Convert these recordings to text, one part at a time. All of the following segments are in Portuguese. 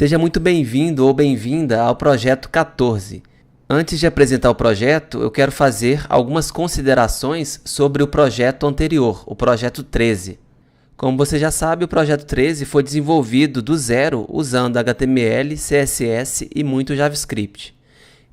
Seja muito bem-vindo ou bem-vinda ao projeto 14. Antes de apresentar o projeto, eu quero fazer algumas considerações sobre o projeto anterior, o projeto 13. Como você já sabe, o projeto 13 foi desenvolvido do zero usando HTML, CSS e muito JavaScript.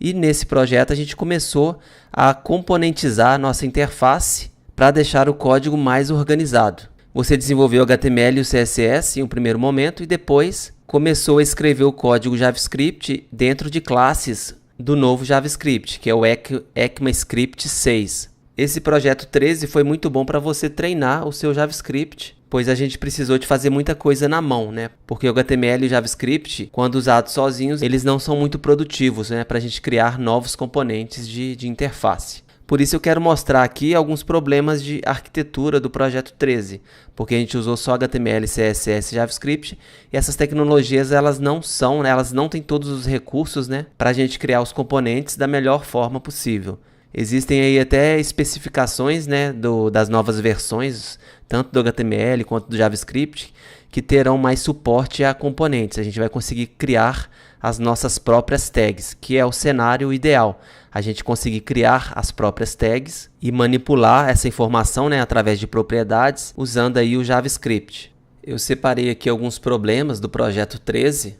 E nesse projeto a gente começou a componentizar a nossa interface para deixar o código mais organizado. Você desenvolveu o HTML e o CSS em um primeiro momento e depois começou a escrever o código JavaScript dentro de classes do novo JavaScript, que é o ECMAScript 6. Esse projeto 13 foi muito bom para você treinar o seu JavaScript, pois a gente precisou de fazer muita coisa na mão, né? Porque o HTML e o JavaScript, quando usados sozinhos, eles não são muito produtivos, né? Para a gente criar novos componentes de interface. Por isso eu quero mostrar aqui alguns problemas de arquitetura do projeto 13, porque a gente usou só HTML, CSS e JavaScript, e essas tecnologias elas não têm todos os recursos, né, para a gente criar os componentes da melhor forma possível. Existem aí até especificações, né, das novas versões, tanto do HTML quanto do JavaScript, que terão mais suporte a componentes. A gente vai conseguir criar as nossas próprias tags, que é o cenário ideal. A gente conseguir criar as próprias tags e manipular essa informação, né, através de propriedades, usando aí o JavaScript. Eu separei aqui alguns problemas do projeto 13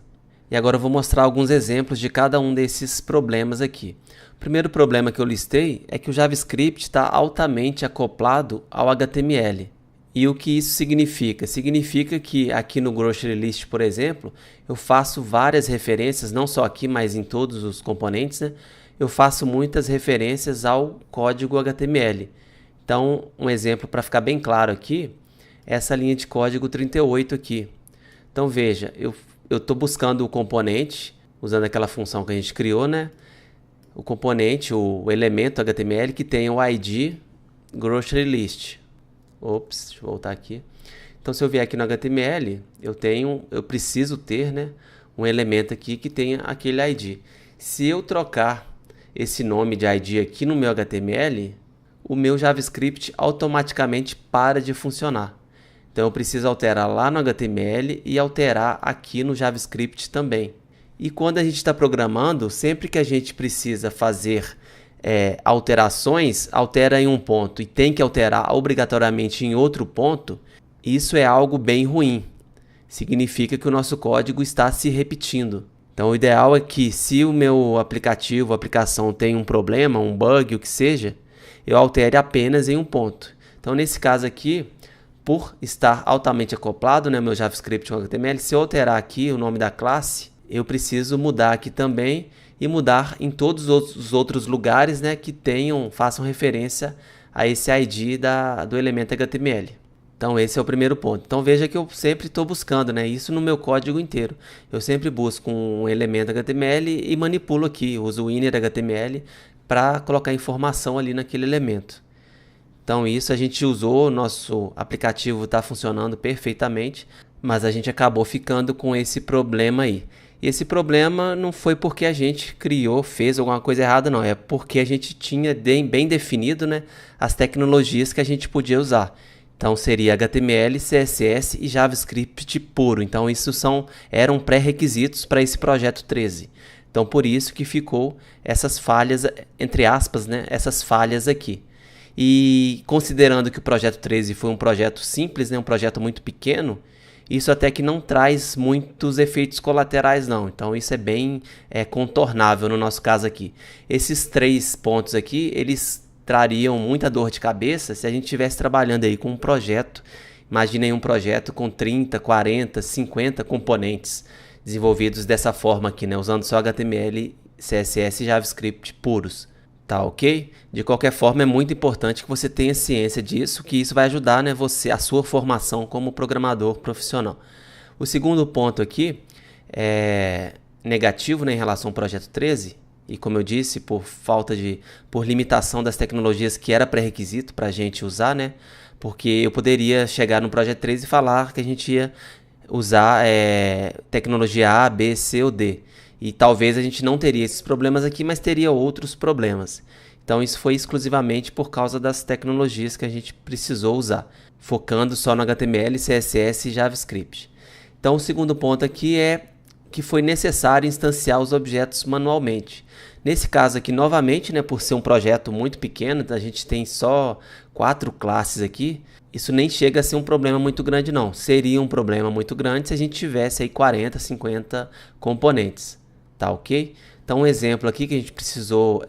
e agora eu vou mostrar alguns exemplos de cada um desses problemas aqui. O primeiro problema que eu listei é que o JavaScript está altamente acoplado ao HTML. E o que isso significa? Significa que aqui no Grocery List, por exemplo, eu faço várias referências, não só aqui, mas em todos os componentes, né? Eu faço muitas referências ao código HTML. Então, um exemplo para ficar bem claro aqui, é essa linha de código 38 aqui. Então, veja, eu estou buscando o componente, usando aquela função que a gente criou, né? O componente, o elemento HTML que tem o ID Grocery List. Ops, deixa eu voltar aqui. Então, se eu vier aqui no HTML, eu preciso ter, né, um elemento aqui que tenha aquele ID. Se eu trocar esse nome de ID aqui no meu HTML, o meu JavaScript automaticamente para de funcionar. Então, eu preciso alterar lá no HTML e alterar aqui no JavaScript também. E quando a gente está programando, sempre que a gente precisa fazer alterações, altera em um ponto e tem que alterar obrigatoriamente em outro ponto, isso é algo bem ruim. Significa que o nosso código está se repetindo. Então, o ideal é que se o meu aplicativo, a aplicação tem um problema, um bug, o que seja, eu altere apenas em um ponto. Então, nesse caso aqui, por estar altamente acoplado, né, meu JavaScript com HTML, se eu alterar aqui o nome da classe, eu preciso mudar aqui também e mudar em todos os outros lugares, né, que façam referência a esse ID do elemento HTML. Então, esse é o primeiro ponto. Então, veja que eu sempre estou buscando, né, isso no meu código inteiro. Eu sempre busco um elemento HTML e manipulo aqui, uso o inner HTML para colocar informação ali naquele elemento. Então, isso a gente usou, nosso aplicativo está funcionando perfeitamente, mas a gente acabou ficando com esse problema aí. E esse problema não foi porque a gente fez alguma coisa errada, não. É porque a gente tinha bem definido, né, as tecnologias que a gente podia usar. Então, seria HTML, CSS e JavaScript puro. Então, isso eram pré-requisitos para esse projeto 13. Então, por isso que ficou essas falhas, entre aspas, né, essas falhas aqui. E considerando que o projeto 13 foi um projeto simples, né, um projeto muito pequeno, isso até que não traz muitos efeitos colaterais não, então isso é bem contornável no nosso caso aqui. Esses 3 pontos aqui, eles trariam muita dor de cabeça se a gente estivesse trabalhando aí com um projeto. Imagine aí um projeto com 30, 40, 50 componentes desenvolvidos dessa forma aqui, né, usando só HTML, CSS e JavaScript puros. Tá, ok? De qualquer forma, é muito importante que você tenha ciência disso, que isso vai ajudar, né, a sua formação como programador profissional. O segundo ponto aqui é negativo, né, em relação ao projeto 13, e como eu disse, por limitação das tecnologias que era pré-requisito para a gente usar, né, porque eu poderia chegar no projeto 13 e falar que a gente ia usar tecnologia A, B, C ou D. E talvez a gente não teria esses problemas aqui, mas teria outros problemas. Então, isso foi exclusivamente por causa das tecnologias que a gente precisou usar, focando só no HTML, CSS e JavaScript. Então, o segundo ponto aqui é que foi necessário instanciar os objetos manualmente. Nesse caso aqui, novamente, né, por ser um projeto muito pequeno, a gente tem só 4 classes aqui, isso nem chega a ser um problema muito grande não. Seria um problema muito grande se a gente tivesse aí 40, 50 componentes, tá ok? Então um exemplo aqui que a gente precisou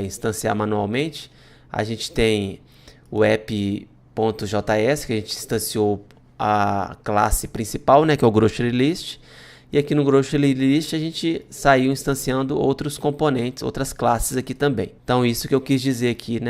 instanciar manualmente, a gente tem o app.js, que a gente instanciou a classe principal, né, que é o Grocery List, e aqui no Grocery List a gente saiu instanciando outros componentes, outras classes aqui também. Então isso que eu quis dizer aqui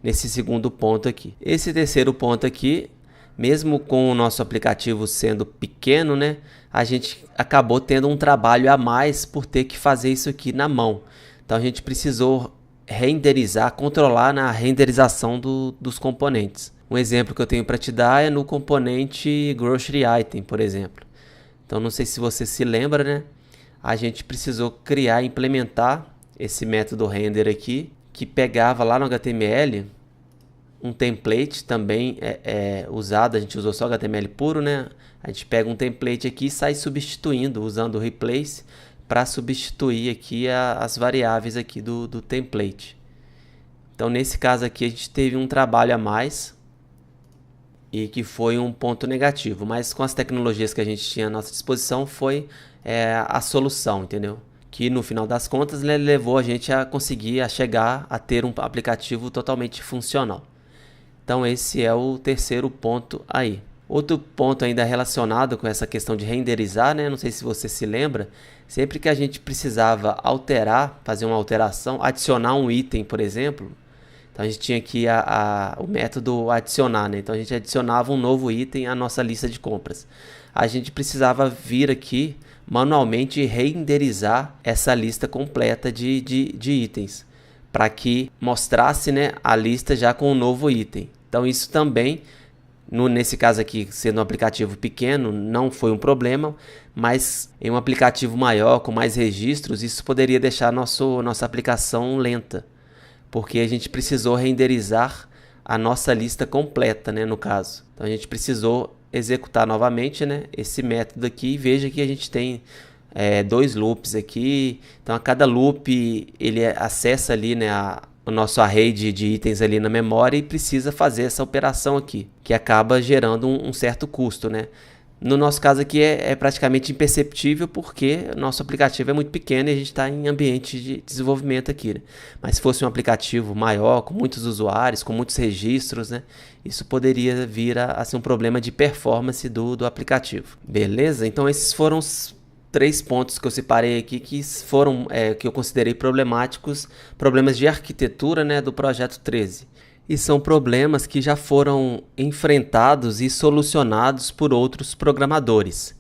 nesse segundo ponto aqui. Esse terceiro ponto aqui, mesmo com o nosso aplicativo sendo pequeno, né, a gente acabou tendo um trabalho a mais por ter que fazer isso aqui na mão. Então a gente precisou renderizar, controlar na renderização dos componentes. Um exemplo que eu tenho para te dar é no componente Grocery Item, por exemplo. Então não sei se você se lembra, né? A gente precisou criar e implementar esse método render aqui, que pegava lá no HTML um template também usado, a gente usou só HTML puro, né? A gente pega um template aqui e sai substituindo, usando o replace, para substituir aqui as variáveis aqui do template. Então nesse caso aqui a gente teve um trabalho a mais e que foi um ponto negativo, mas com as tecnologias que a gente tinha à nossa disposição foi a solução, entendeu? Que no final das contas levou a gente a conseguir chegar a ter um aplicativo totalmente funcional. Então esse é o terceiro ponto aí. Outro ponto ainda relacionado com essa questão de renderizar, né? Não sei se você se lembra, sempre que a gente precisava alterar, fazer uma alteração, adicionar um item, por exemplo, então a gente tinha aqui o método adicionar, né? Então a gente adicionava um novo item à nossa lista de compras. A gente precisava vir aqui manualmente renderizar essa lista completa de itens, para que mostrasse, né, a lista já com um novo item. Então isso também, nesse caso aqui, sendo um aplicativo pequeno, não foi um problema, mas em um aplicativo maior, com mais registros, isso poderia deixar nossa aplicação lenta, porque a gente precisou renderizar a nossa lista completa, né, no caso. Então a gente precisou executar novamente, né, esse método aqui, e veja que a gente tem 2 loops aqui. Então a cada loop ele acessa ali, né, o nosso array de itens ali na memória e precisa fazer essa operação aqui, que acaba gerando um certo custo, né? No nosso caso aqui é praticamente imperceptível, porque o nosso aplicativo é muito pequeno e a gente está em ambiente de desenvolvimento aqui, né? Mas se fosse um aplicativo maior, com muitos usuários, com muitos registros, né, isso poderia vir a ser um problema de performance do aplicativo. Beleza? Então esses foram os 3 pontos que eu separei aqui, que foram que eu considerei problemáticos, problemas de arquitetura, né, do projeto 13. E são problemas que já foram enfrentados e solucionados por outros programadores.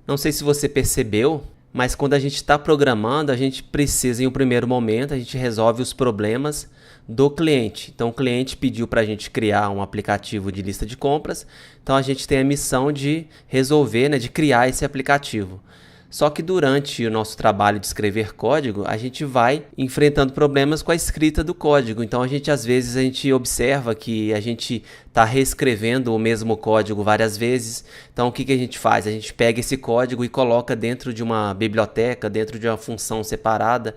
Não sei se você percebeu, mas quando a gente está programando, a gente precisa, em um primeiro momento, a gente resolve os problemas do cliente. Então o cliente pediu para a gente criar um aplicativo de lista de compras, então a gente tem a missão de resolver, né, de criar esse aplicativo. Só que durante o nosso trabalho de escrever código, a gente vai enfrentando problemas com a escrita do código. Então, às vezes a gente observa que a gente está reescrevendo o mesmo código várias vezes. Então, o que a gente faz? A gente pega esse código e coloca dentro de uma biblioteca, dentro de uma função separada,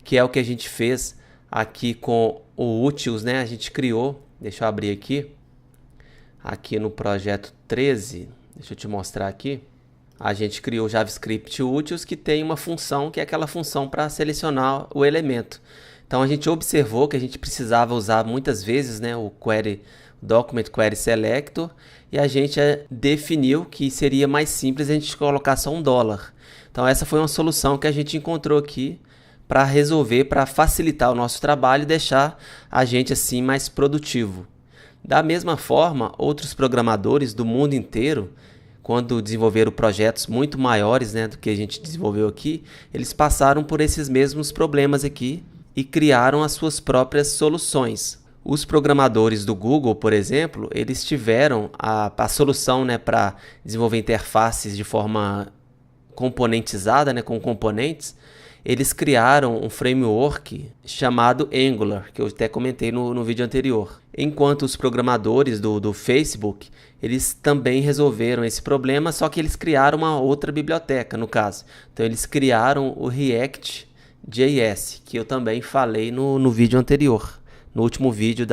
que é o que a gente fez aqui com o Utils, né? A gente criou, deixa eu abrir aqui no projeto 13, deixa eu te mostrar aqui. A gente criou o JavaScript Utils, que tem uma função que é aquela função para selecionar o elemento. Então a gente observou que a gente precisava usar muitas vezes, né, o Document Query Selector, e a gente definiu que seria mais simples a gente colocar só $1. Então essa foi uma solução que a gente encontrou aqui para resolver, para facilitar o nosso trabalho e deixar a gente assim mais produtivo. Da mesma forma, outros programadores do mundo inteiro, quando desenvolveram projetos muito maiores, né, do que a gente desenvolveu aqui, eles passaram por esses mesmos problemas aqui e criaram as suas próprias soluções. Os programadores do Google, por exemplo, eles tiveram a solução, né, para desenvolver interfaces de forma componentizada, né, com componentes. Eles criaram um framework chamado Angular, que eu até comentei no vídeo anterior. enquanto os programadores do Facebook, eles também resolveram esse problema, só que eles criaram uma outra biblioteca, no caso. Então, eles criaram o React.js, que eu também falei no vídeo anterior, no último vídeo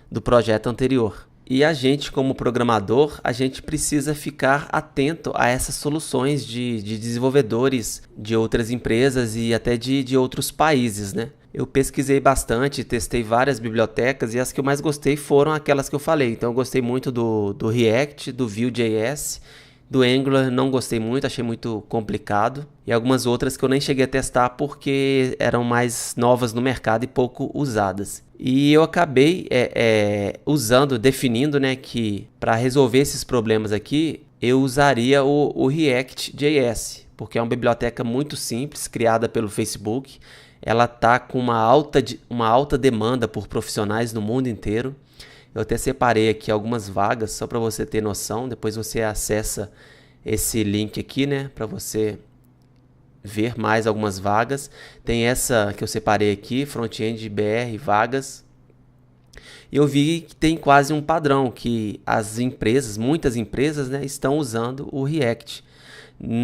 do projeto anterior. E a gente, como programador, a gente precisa ficar atento a essas soluções de desenvolvedores de outras empresas e até de outros países, né? Eu pesquisei bastante, testei várias bibliotecas e as que eu mais gostei foram aquelas que eu falei. Então eu gostei muito do React, do Vue.js, do Angular não gostei muito, achei muito complicado. E algumas outras que eu nem cheguei a testar porque eram mais novas no mercado e pouco usadas. E eu acabei definindo, né, que para resolver esses problemas aqui, eu usaria o React.js, porque é uma biblioteca muito simples, criada pelo Facebook. Ela está com uma alta demanda por profissionais no mundo inteiro. Eu até separei aqui algumas vagas, só para você ter noção. Depois você acessa esse link aqui, né, para você ver mais algumas vagas. Tem essa que eu separei aqui, Front-End BR vagas. E eu vi que tem quase um padrão, que as empresas, muitas empresas, né, estão usando o React.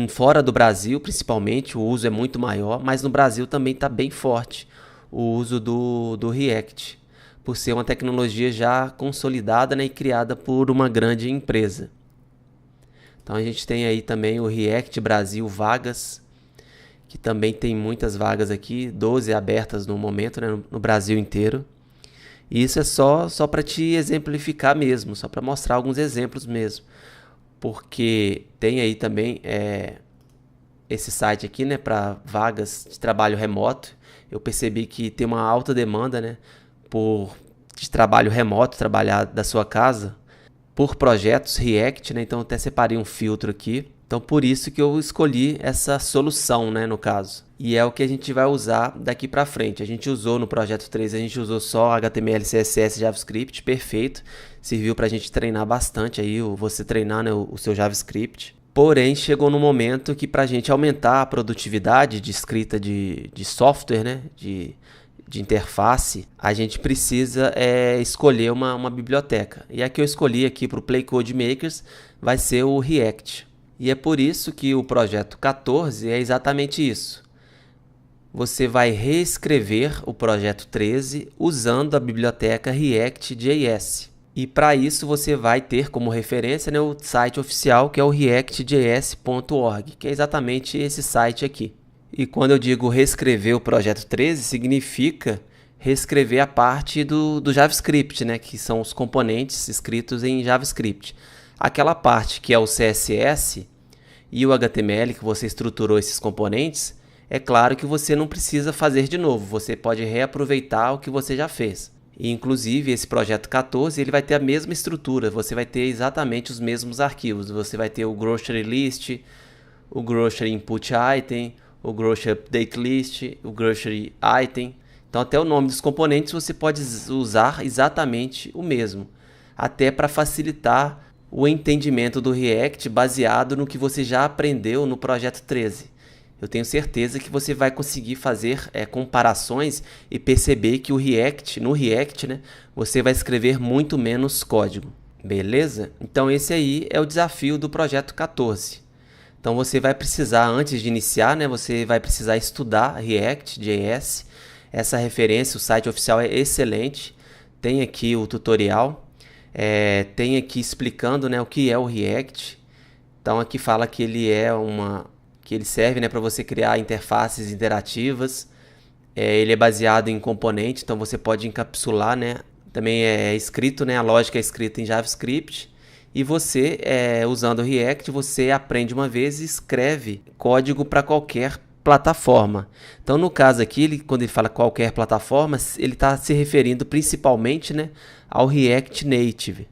Fora do Brasil, principalmente, o uso é muito maior, mas no Brasil também está bem forte o uso do React, por ser uma tecnologia já consolidada, né, e criada por uma grande empresa. Então a gente tem aí também o React Brasil Vagas, que também tem muitas vagas aqui, 12 abertas no momento, né, no Brasil inteiro. E isso é só para te exemplificar mesmo, só para mostrar alguns exemplos mesmo. Porque tem aí também esse site aqui, né, para vagas de trabalho remoto. Eu percebi que tem uma alta demanda, né, de trabalho remoto, trabalhar da sua casa, por projetos React, né, então eu até separei um filtro aqui. Então por isso que eu escolhi essa solução, né, no caso. E é o que a gente vai usar daqui para frente. A gente usou no projeto 3, a gente usou só HTML, CSS, JavaScript, perfeito. Serviu para a gente treinar bastante aí, você treinar, né, o seu JavaScript. Porém, chegou no momento que para a gente aumentar a produtividade de escrita de software, né, de interface, a gente precisa escolher uma biblioteca. E a que eu escolhi aqui para o Play Code Makers vai ser o React. E é por isso que o projeto 14 é exatamente isso. Você vai reescrever o projeto 13 usando a biblioteca React.js. E para isso você vai ter como referência, né, o site oficial, que é o reactjs.org, que é exatamente esse site aqui. E quando eu digo reescrever o projeto 13, significa reescrever a parte do JavaScript, né, que são os componentes escritos em JavaScript. Aquela parte que é o CSS e o HTML, que você estruturou esses componentes, é claro que você não precisa fazer de novo, você pode reaproveitar o que você já fez. E, inclusive, esse projeto 14 ele vai ter a mesma estrutura, você vai ter exatamente os mesmos arquivos. Você vai ter o grocery list, o grocery input item, o grocery update list, o grocery item. Então, até o nome dos componentes você pode usar exatamente o mesmo, até para facilitar o entendimento do React baseado no que você já aprendeu no projeto 13. Eu tenho certeza que você vai conseguir fazer comparações e perceber que no React, né, você vai escrever muito menos código. Beleza? Então esse aí é o desafio do projeto 14. Então você vai precisar, antes de iniciar, né, você vai precisar estudar React.js. Essa referência, o site oficial é excelente. Tem aqui o tutorial. Tem aqui explicando, né, o que é o React. Então aqui fala que ele serve, né, para você criar interfaces interativas. Ele é baseado em componente, então você pode encapsular, né? Também é escrito, né? A lógica é escrita em JavaScript. E você, usando o React, você aprende uma vez e escreve código para qualquer plataforma. Então, no caso aqui, quando ele fala qualquer plataforma, ele está se referindo principalmente, né, ao React Native.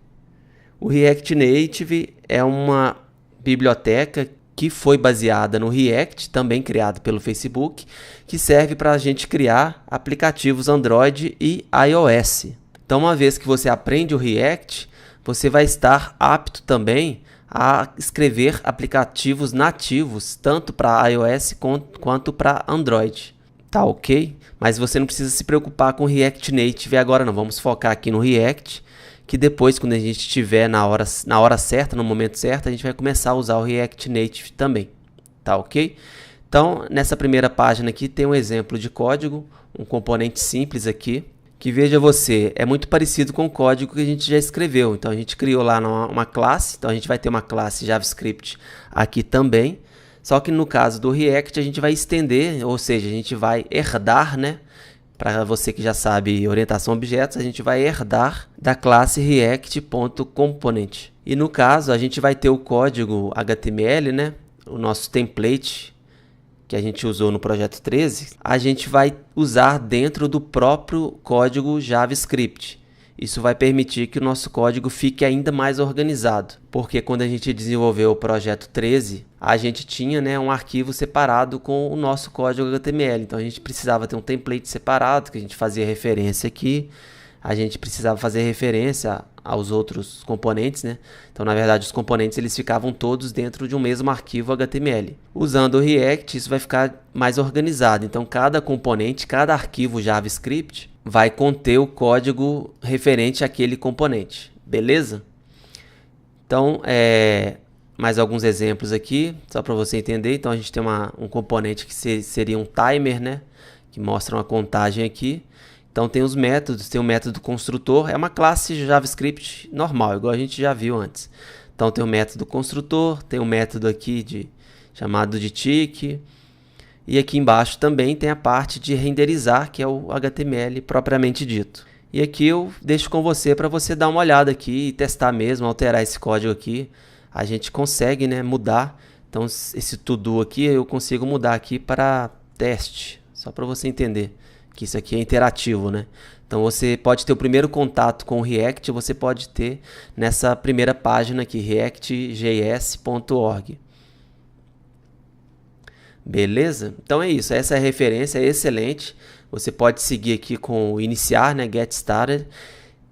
O React Native é uma biblioteca que foi baseada no React, também criado pelo Facebook, que serve para a gente criar aplicativos Android e iOS. Então, uma vez que você aprende o React, você vai estar apto também a escrever aplicativos nativos, tanto para iOS quanto para Android. tá ok? Mas você não precisa se preocupar com o React Native agora não, vamos focar aqui no React, que depois, quando a gente estiver na hora certa, no momento certo, a gente vai começar a usar o React Native também, tá ok? Então, nessa primeira página aqui tem um exemplo de código, um componente simples aqui, que veja você, é muito parecido com o código que a gente já escreveu. Então, a gente criou lá uma classe, então a gente vai ter uma classe JavaScript aqui também, só que no caso do React a gente vai estender, ou seja, a gente vai herdar, né? Para você que já sabe orientação a objetos, a gente vai herdar da classe react.component. E no caso, a gente vai ter o código HTML, né? O nosso template que a gente usou no projeto 13, a gente vai usar dentro do próprio código JavaScript. Isso vai permitir que o nosso código fique ainda mais organizado, porque quando a gente desenvolveu o projeto 13, a gente tinha, né, um arquivo separado com o nosso código HTML. Então a gente precisava ter um template separado, que a gente fazia referência aqui, a gente precisava fazer referência aos outros componentes, né? Então, na verdade, os componentes eles ficavam todos dentro de um mesmo arquivo HTML. Usando o React, isso vai ficar mais organizado. Então, cada componente, cada arquivo JavaScript vai conter o código referente àquele componente. Beleza? Então, mais alguns exemplos aqui, só para você entender. Então, a gente tem um componente que seria um timer, né? Que mostra uma contagem aqui. Então, tem os métodos, tem o método construtor, é uma classe JavaScript normal, igual a gente já viu antes. Então, tem o método construtor, tem o método aqui chamado de tick, e aqui embaixo também tem a parte de renderizar, que é o HTML propriamente dito. E aqui eu deixo com você para você dar uma olhada aqui e testar mesmo, alterar esse código aqui. A gente consegue, né, mudar, então esse to-do aqui eu consigo mudar aqui para teste, só para você entender que isso aqui é interativo, né? Então você pode ter o primeiro contato com o React, você pode ter nessa primeira página aqui, reactjs.org. Beleza? Então é isso, essa referência é excelente. Você pode seguir aqui com o iniciar, né? Get started.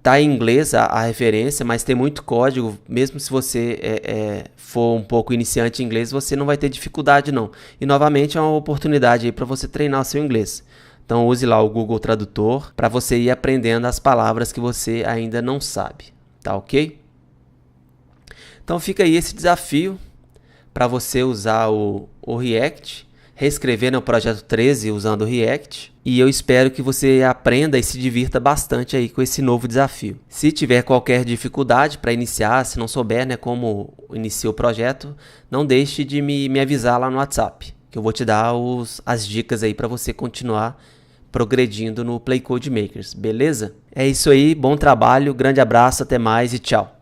Tá em inglês a referência, mas tem muito código. Mesmo se você for um pouco iniciante em inglês, você não vai ter dificuldade não. E novamente é uma oportunidade aí para você treinar o seu inglês. Então use lá o Google Tradutor para você ir aprendendo as palavras que você ainda não sabe, tá ok? Então fica aí esse desafio para você usar o React, reescrever no projeto 13 usando o React, e eu espero que você aprenda e se divirta bastante aí com esse novo desafio. Se tiver qualquer dificuldade para iniciar, se não souber, né, como iniciar o projeto, não deixe de me avisar lá no WhatsApp, que eu vou te dar as dicas aí para você continuar progredindo no Play Code Makers, beleza? É isso aí, bom trabalho, grande abraço, até mais e tchau!